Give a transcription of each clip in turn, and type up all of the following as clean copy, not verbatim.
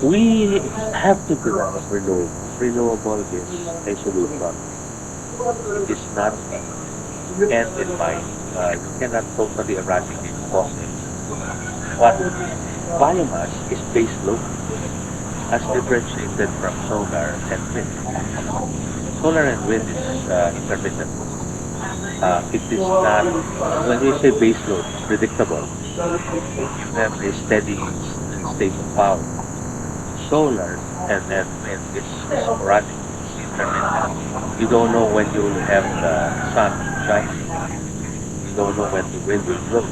We have to develop renewable. Renewable is a solution. It is not the end in mind. You cannot totally eradicate fossil. But biomass is base load as differentiated from solar and wind. Solar and wind is intermittent. It is not, when we say base load, it's predictable. You have a steady and stable power. Solar and wind is sporadic, it's intermittent. You don't know when you will have the sun shining. You don't know when the wind will blow.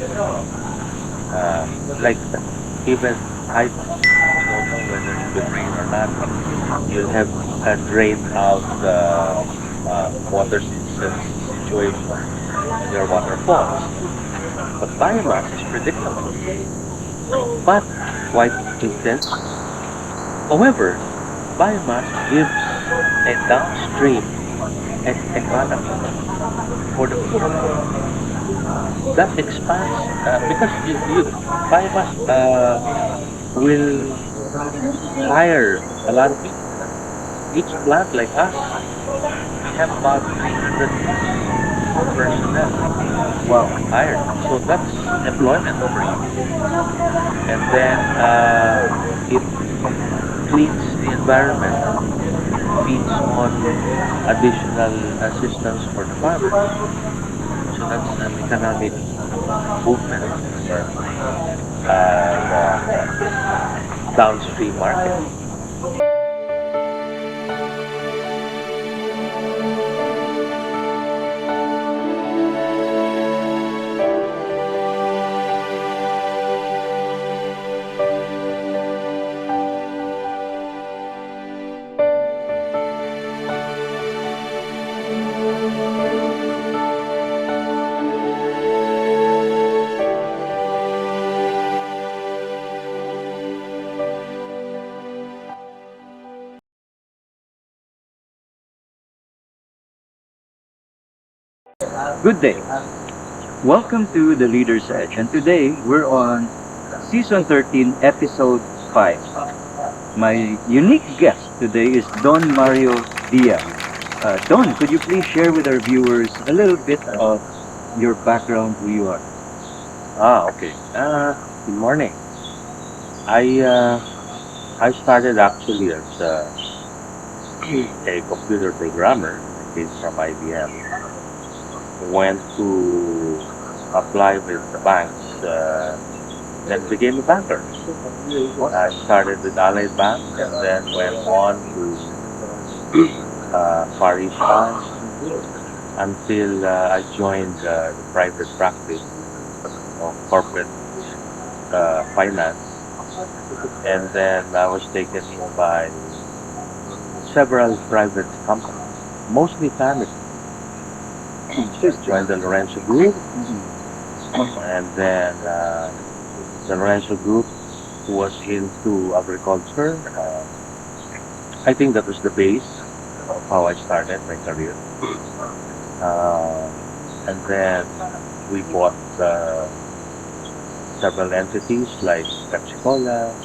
Like even hydro, you don't know whether it will rain or not. You'll have a drain out water situation when your water falls. But biomass is predictable, but quite intense. However, biomass gives a downstream economy for the future. That expands because biomass will hire a lot of people. Each plant like us, we have about 350 personnel Wow. hired. So that's employment for you. And then it cleans the environment, feeds on additional assistance for the farmers. So that's an economic movement for the downstream market. Good day. Welcome to the Leader's Edge. And today we're on season 13, episode 5. My unique guest today is Don Mario Diaz. Don, could you please share with our viewers a little bit of your background, who you are? Okay. Good morning. I uh, I started actually as a computer programmer. I came from IBM. Went to apply with the banks, then became a banker. I started with Allied Bank and then went on to Far East Bank until I joined the private practice of corporate finance. And then I was taken in by several private companies, mostly family. So I joined the Lorenzo Group, and then the Lorenzo Group was into agriculture. I think that was the base of how I started my career. Uh, and then we bought several entities like Pepsi Cola.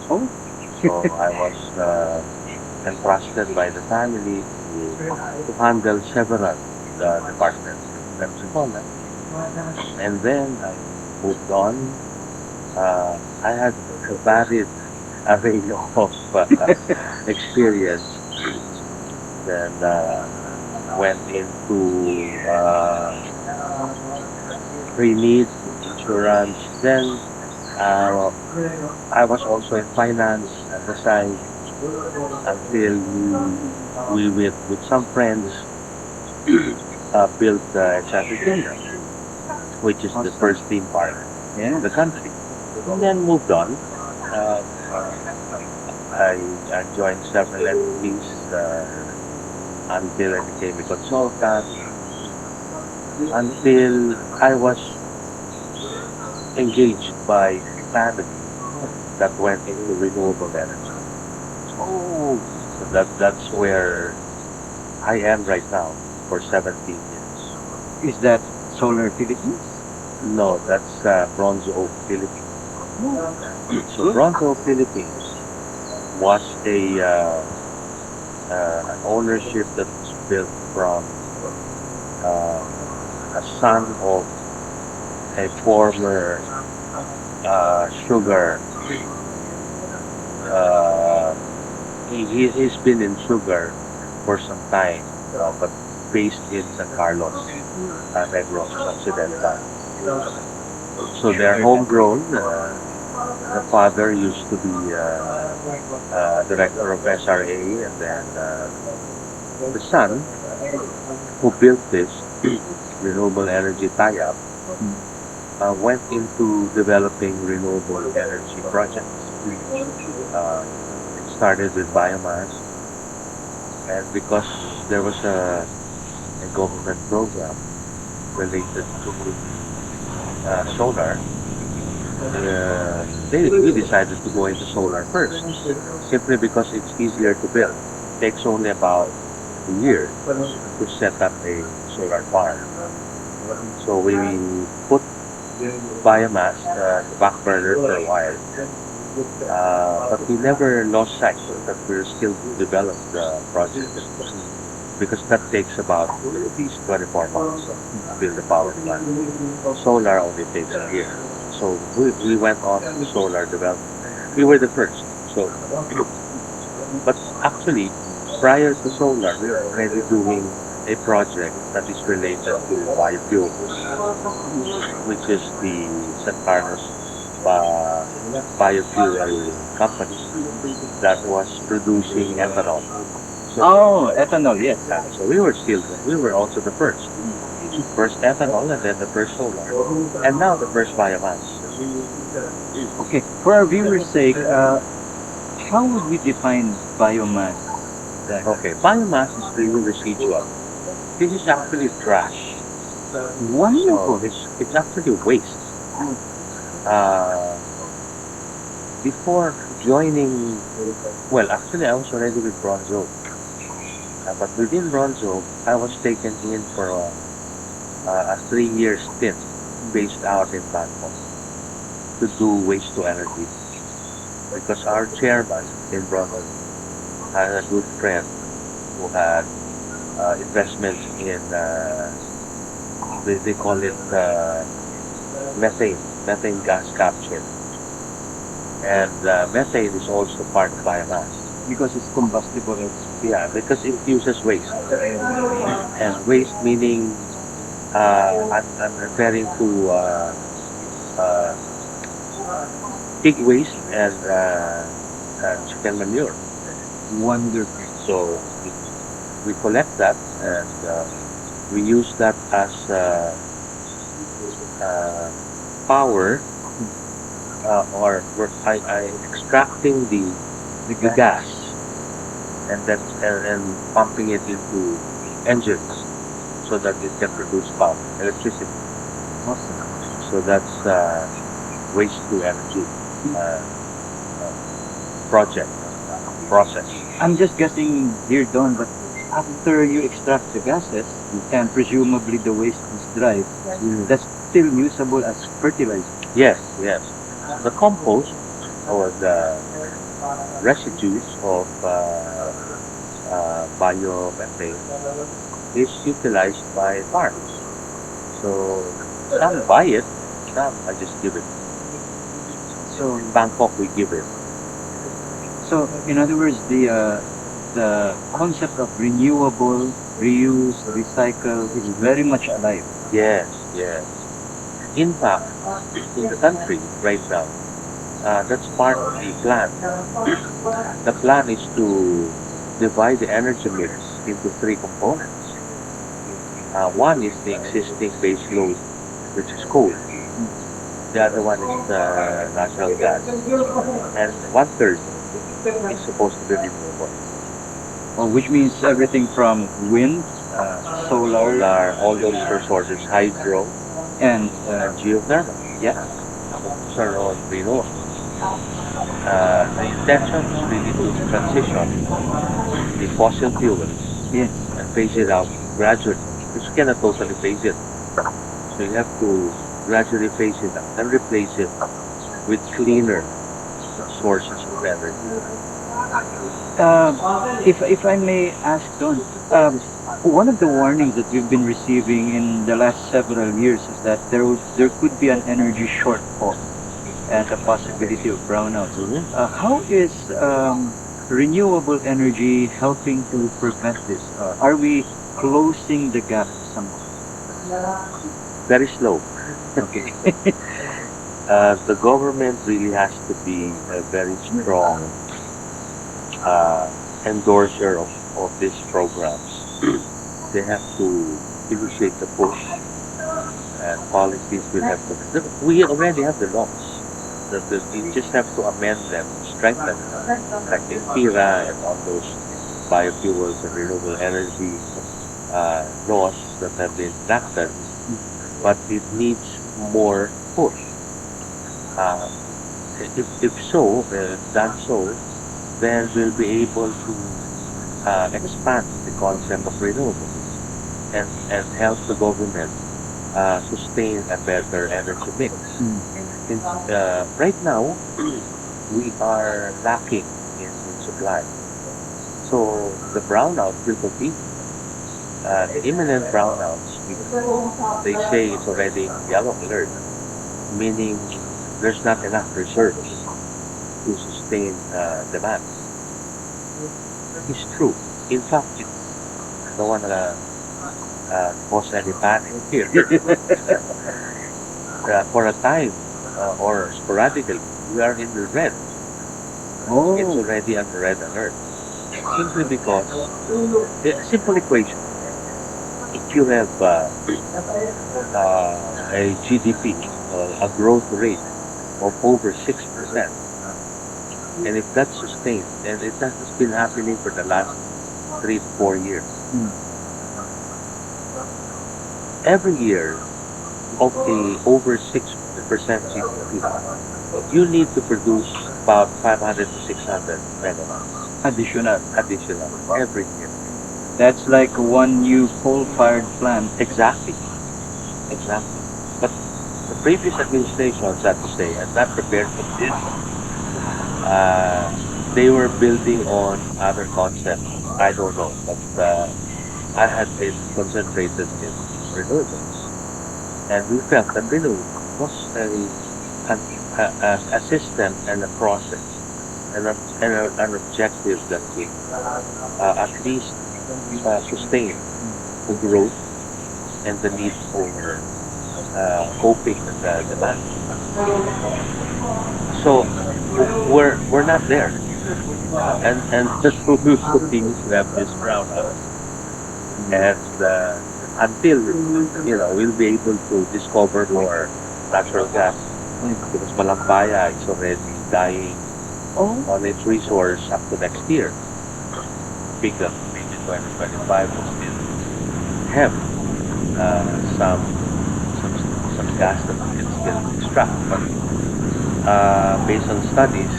Oh, So I was entrusted by the family to handle several departments in Pepsi Cola. And then I moved on. I had a varied array of experience. Then went into pre-need insurance. Then uh, I was also in finance at the side until we with some friends built the Enchanted Kingdom, which is the awesome. first theme park in Yeah. the country. And then moved on. Uh, I, I joined several entities until I became a consultant, until I was engaged by a family that went into renewable energy. Oh, So that's where I am right now for 17 years. is that Solar Philippines? No, that's Bronzeoak, Philippines. So Good. Bronzeoak, Philippines was an ownership that was built from a son of a former sugar. Uh, he's been in sugar for some time, but based in San Carlos, Negros Occidental. So they're homegrown. The father used to be director of SRA, and then the son who built this renewable energy tie-up went into developing renewable energy projects. It started with biomass, and because there was a government program related to solar, we decided to go into solar first, simply because it's easier to build. It takes only about a year to set up a solar farm. So we put biomass, the back burner for a while, but we never lost sight that we're still develop the project because that takes about at least 24 months to build the power plant. Solar only takes a year. So we went on to solar development. We were the first. So, but actually, prior to solar, we were already doing a project that is related to biofuels, which is the San Carlos uh, biofuel company that was producing ethanol. So, Oh, ethanol, yes. so we were also the first. First ethanol and then the first solar. And now the first biomass. Okay, for our viewers' sake, how would we define biomass? Okay, biomass is really residual. This is actually trash. Wonderful. So it's actually waste. Uh, Before joining, well, actually I was already with Bronzeoak. But within Bronzeoak, I was taken in for a 3-year stint based out in Bangkok to do waste to energy. Because our chairman in Bronzeoak had a good friend who had investments in, they call it methane gas capture. And methane is also part of biomass. Because it's combustible. Yeah, because it uses waste. And waste meaning, I'm referring to uh, pig waste and chicken manure. Wonderful. So we collect that and we use that as uh, power, I extracting the gas and then and pumping it into engines so that it can produce power, electricity. Awesome. So that's waste to energy uh, project process. I'm just guessing, dear Don, but after you extract the gases, and presumably the waste is dry, that's still usable as fertilizer. Yes, yes. The compost or the residues of biomethane is utilized by farms. So some buy it, some I just give it. So in Bangkok we give it. So, in other words, the concept of renewable, reuse, recycle is very much alive. Yes, yes. In fact, in the country right now, that's part of the plan. The plan is to divide the energy mix into three components. One is the existing base load, which is coal. The other one is natural gas. And one third is supposed to be renewable. Which means everything from wind, solar, Solar, all those resources, hydro, and and geothermal. Yeah, those are all renewable. The intention is really to transition the fossil fuels yes, and phase it out gradually. Because you cannot totally phase it. So you have to gradually phase it out and replace it with cleaner sources of energy. If I may ask, Don, one of the warnings that we've been receiving in the last several years is that there could be an energy shortfall and a possibility of brownouts. Mhm. How is renewable energy helping to prevent this? Are we closing the gap somehow? Very slow. Okay. The government really has to be a very strong uh, endorser of these programs. They have to initiate the push, and policies will have to. We already have the laws. You just have to amend them, strengthen them, like the PIRA and all those biofuels and renewable energy laws that have been enacted, but it needs more push. Uh, if done so, then we'll be able to expand the concept of renewables and help the government sustain a better energy mix. Mm. Right now, we are lacking in supply. So the brownout will continue. The imminent brownouts, they say it's already yellow alert, meaning there's not enough reserves to sustain demand. It's true. In fact, I don't want to cause any panic here. For a time or sporadically, we are in the red. It's Oh, already on red alert. Simply because, a simple equation, if you have a GDP, a growth rate of over 6%, and if that's sustained, and it has been happening for the last 3 to 4 years, mm. every year of the over 6% GDP, you need to produce about 500 to 600 megawatts Additional. additional every year. That's like one new coal-fired plant. Exactly, exactly. But the previous administration, sad to say, are not prepared for this. Uh, they were building on other concepts. I don't know, but I had been concentrated in renewables, and we felt that renewable was an, a system and a process and an objective that will at least sustain the growth and the need for coping with the demand. So we're not there, and we continue to have this brownout, and until we'll be able to discover more natural gas because Malambaya is already dying Oh, on its resource up to next year. Big that maybe 2025 will still have some gas that we can still extract, but based on studies,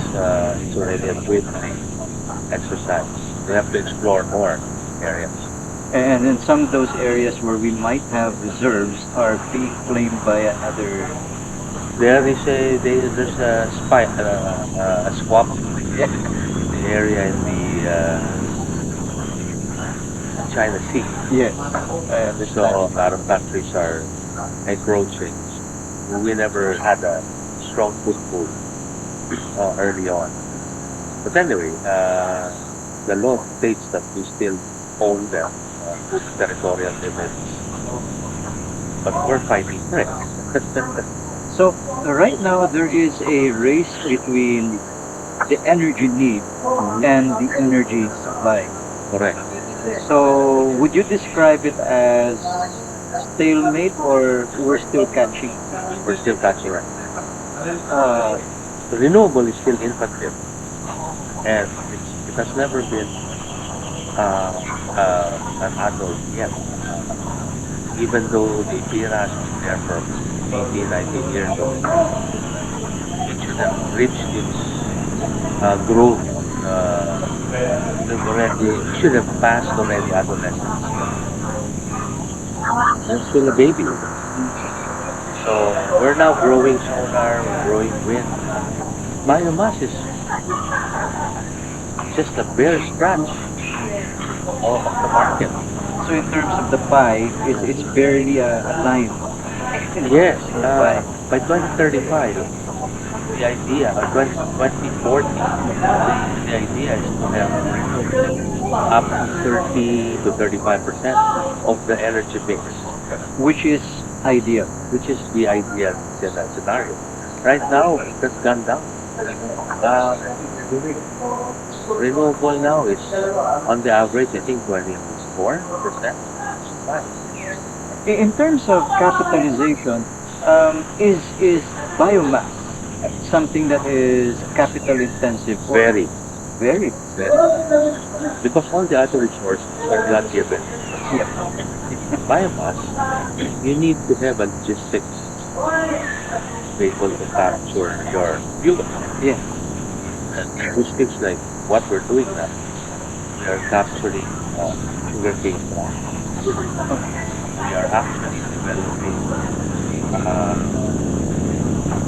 it's already a dwindling exercise. We have to explore more areas. and in some of those areas where we might have reserves are being claimed by another. There is there's a swap Yeah. in the area in the China Sea. Yes, I So understand. a lot of countries are encroaching. We never had a strong foothold early on. But anyway, the law states that we still own them, territorial limits, but we're fighting for it. So right now there is a race between the energy need Mhm. and the energy supply. Correct. So would you describe it as stalemate or we're still catching? We're still catching up. Uh, Renewable is still infantile, and it has never been an adult yet. Even though the era has been there for 18, 19 years already, it should have reached its growth. It should have passed already adolescence. It's still a baby. So we're now growing solar, we're growing wind. Biomass is just a bare scratch of the market. So in terms of the pie, it's barely a line Yes, in the pie. by 2035, the idea, or 2040, the idea is to have renewables up to 30 to 35% of the energy mix, Which is ideal. which is the ideal scenario. Right now, it has gone down. Uh, Renewable now is on the average, I think 24%. Right. In terms of capitalization, is biomass something that is capital intensive or Very, very? very. Because all the other resources are God given. Yep. Biomass, you need to have a logistics to be able to capture your fuel. Yeah. And logistics like what we're doing now, we are capturing sugarcane plant. We are actually developing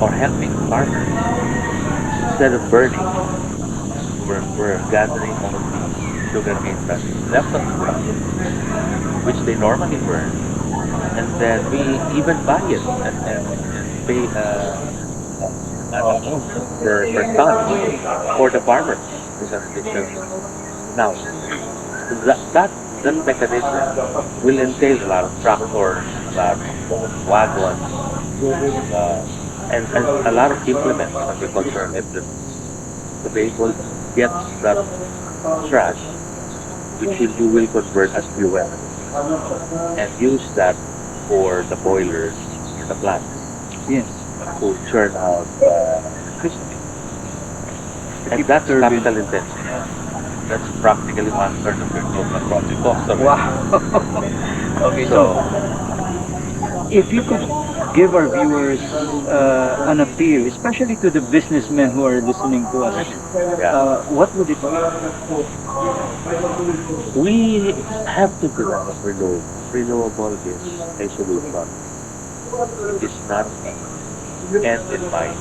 or helping farmers instead of burning. We're gathering all the sugarcane that is left on the ground, which they normally burn, and then we even buy it and pay an amount per ton for the farmer. Is an additional. Now, that mechanism will entail a lot of tractors, a lot of wagons, and a lot of implements, agricultural implements, to be able to get that trash, which you will convert as fuel, and use that for the boilers in the plant Yes. to churn out electricity. To And keep that's the turbine. capital intensive. That's practically one third of your total project cost already. Wow. Okay, so So, if you could give our viewers an appeal, especially to the businessmen who are listening to us, yeah, what would it be? we have to develop renewable is a solution. It is not the end in mind.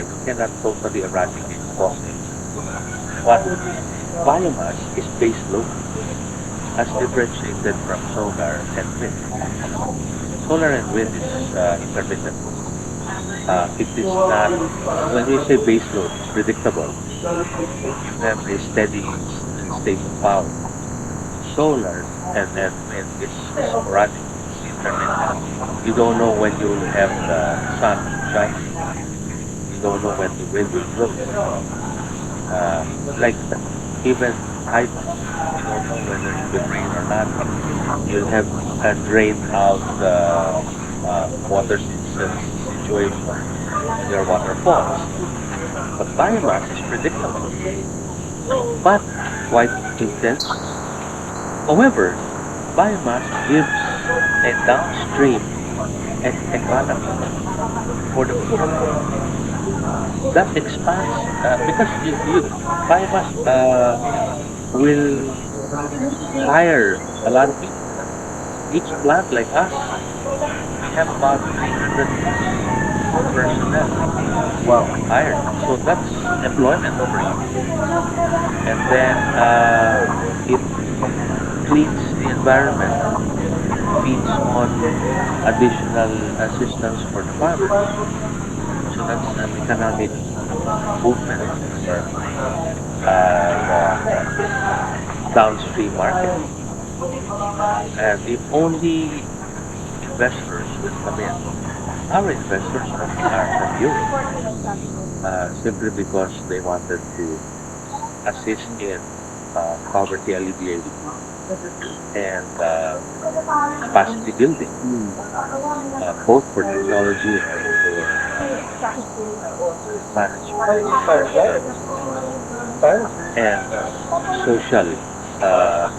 You cannot totally eradicate fossil. But biomass is base load, as differentiated from solar and wind. Solar and wind is intermittent. It is not, when we say base load, it's predictable. You have a steady state of power. Solar and wind is sporadic, it's intermittent. You don't know when you will have the sun shining. You don't know when the wind will blow. Like even hydro, you don't know whether it will rain or not. You'll have a drained out water situation when your water falls. But biomass is predictable, but quite intense. However, biomass gives a downstream economy for the people that expands because biomass will hire a lot of people. Each plant like us, we have about 300 personnel Wow. hired. So that's employment for you. And then it cleans the environment, feeds on additional assistance for the farmer. So that's an economic movement for the downstream market. And if only investors will come in, our investors are from Europe, simply because they wanted to assist in poverty alleviation and capacity building, both for technology and for management and social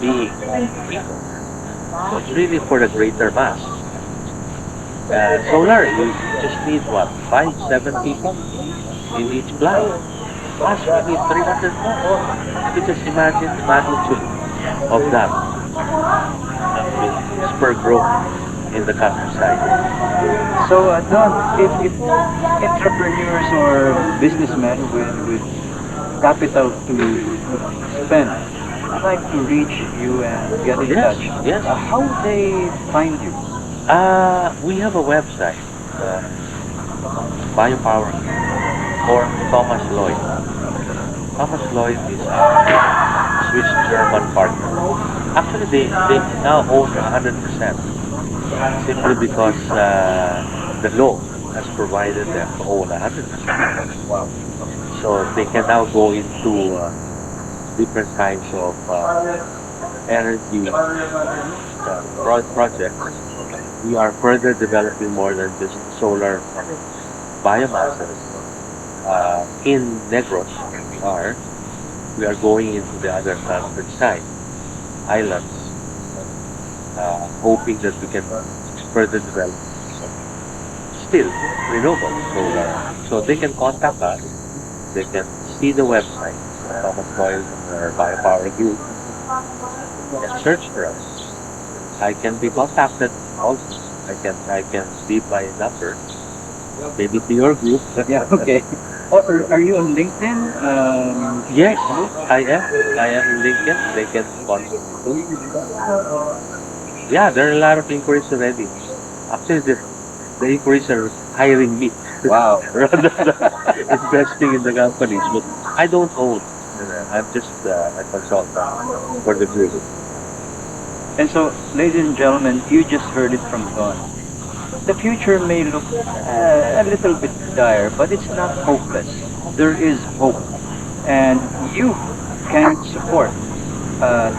being of people. So it's really for the greater mass. Solar, you just need what, 5, 7 people in each plant. Plus, we need 300 more. You just imagine the magnitude of that will spur growth in the countryside. So, Don, if entrepreneurs or businessmen with capital to Ben, I'd like to reach you and get in Yes, touch. yes. How would they find you? We have a website, Biopower or Thomas Lloyd. Thomas Lloyd is our Swiss-German partner. Actually, they now own 100% simply because the law has provided them to own 100%. So they can now go into different kinds of energy projects. We are further developing more than just solar or biomasses. In Negros, are we are going into the other countryside islands, hoping that we can further develop still renewable solar. So they can contact us. They can see the website, Thomas Coyle or Biopower Group, and search for us. I can be contacted also. I can leave my number, maybe to your group. Yeah, okay. Or are you on LinkedIn? Yes, Facebook? I am. I am in LinkedIn. They can contact me. Yeah, there are a lot of inquiries already. Actually, the inquiries are hiring me Wow. rather than investing in the companies. But I don't own. I'm just a consultant for the group. And so, ladies and gentlemen, you just heard it from Don. The future may look a little bit dire, but it's not hopeless. There is hope, and you can support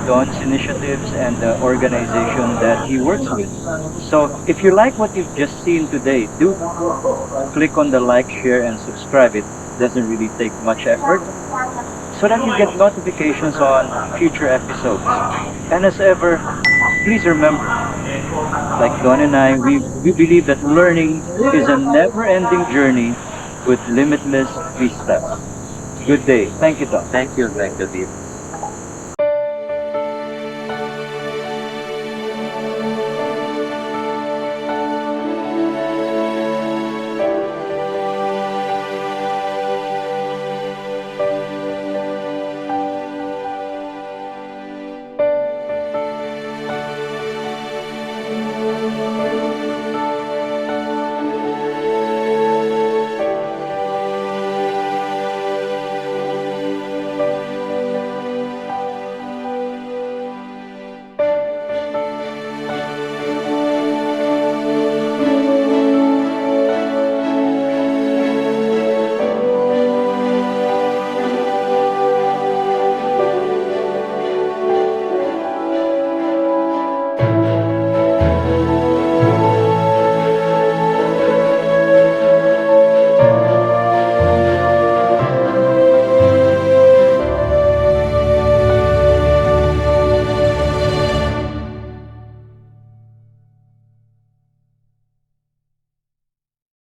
Don's initiatives and the organization that he works with. So, if you like what you've just seen today, do click on the like, share, and subscribe. It doesn't really take much effort so that you get notifications on future episodes. And as ever, please remember, like Don and I, we believe that learning is a never ending journey with limitless vistas. Good day. Thank you, Don. Thank you, Deep.